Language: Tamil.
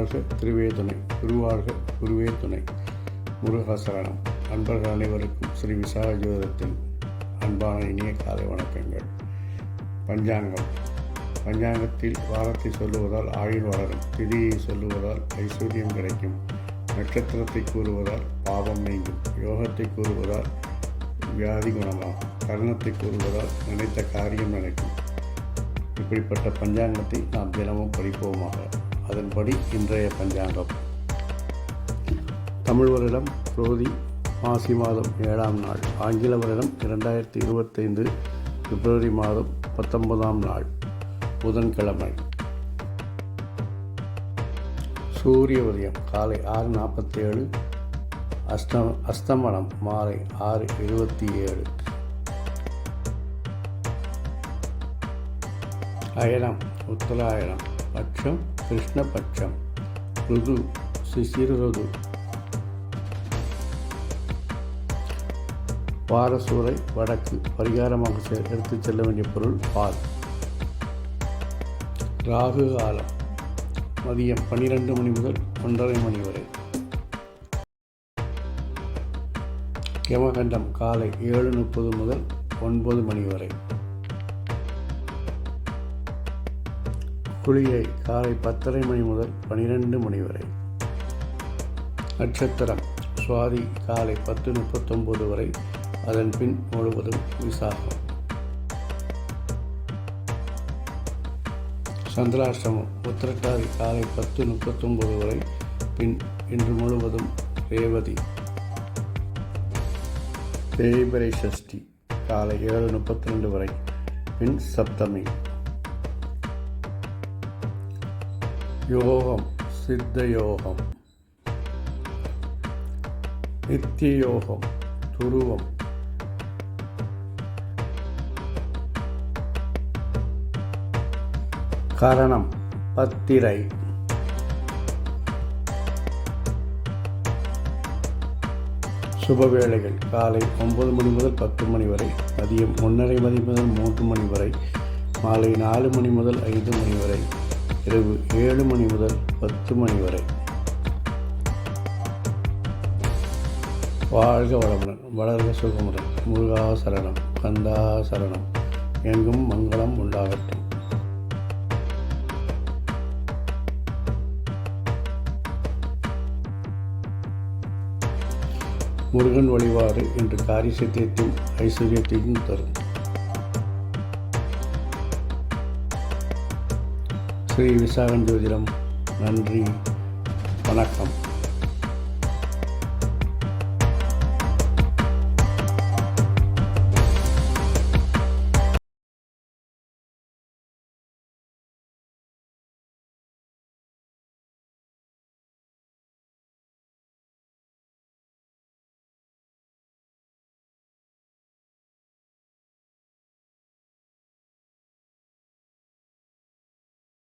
வாழ்க திருவே துணை, குருவாழ்க குருவே துணை, முருகாசரணம். நண்பர்கள் அனைவருக்கும் ஸ்ரீ விசாக ஜோதிடத்தின் அன்பான இனிய காலை வணக்கங்கள். பஞ்சாங்கம். பஞ்சாங்கத்தில் வாரத்தை சொல்லுவதால் ஆயுள் வளரும், திதியை சொல்லுவதால் ஐஸ்வர்யம் கிடைக்கும், நட்சத்திரத்தை கூறுவதால் பாவம் நீங்கும், யோகத்தை கூறுவதால் வியாதி குணமாகும், கர்ணத்தை கூறுவதால் நினைத்த காரியம் நடக்கும். இப்படிப்பட்ட பஞ்சாங்கத்தை நாம் தினமும் படிப்போமாக. அதன்படி இன்றைய பஞ்சாங்கம். தமிழ் வருடம் குரோதி மாசி மாதம் 7ஆம் நாள், ஆங்கில வருடம் 2025 பிப்ரவரி மாதம் 19ஆம் நாள், புதன்கிழமை. சூரிய உதயம் காலை 6:47, அஸ்தமனம் மாலை 6:27. அயனம் உத்தராயணம், பட்சம் கிருஷ்ணபட்சம், ருது சிசிர ருது. வாரசூரை வடக்கு, பரிகாரமாக எடுத்துச் செல்ல வேண்டிய பொருள் பால். ராகு காலம் மதியம் 12 மணி முதல் 1:30 மணி வரை. யமகண்டம் காலை 7:30 முதல் 9 மணி வரை. குளிகை காலை 10:30 மணி முதல் 12 மணி வரை. நட்சத்திரம் சுவாதி காலை 10:39 வரை, அதன் பின் முழுவதும் விசாகம். சந்திராஷ்டமம் உத்திரட்டாதி காலை 10:39 வரை, பின் இன்று முழுவதும் ரேவதி. தேய்பிரை சஷ்டி காலை 7:32 வரை, பின் சப்தமி. யோகம் சித்த யோகம், நித்திய யோகம், துருவம். கரணம் பத்திரை. சுபவேளைகள் காலை 9 மணி முதல் 10 மணி வரை, மதியம் 1:30 மணி முதல் 3 மணி வரை, மாலை 4 மணி முதல் 5 மணி வரை, இரவு 7 மணி முதல் 10 மணி வரை. வாழ்க வளமுடன், வளர்க சுகமுடன், முருகா சரணம், கந்தா சரணம், எங்கும் மங்களம் உண்டாகட்டும். முருகன் வழிபாடு இன்று காரிய சித்தியத்தையும் ஐஸ்வர்யத்தையும் தரும். ஸ்ரீ விசாகன் ஜோதிடம். நன்றி, வணக்கம்.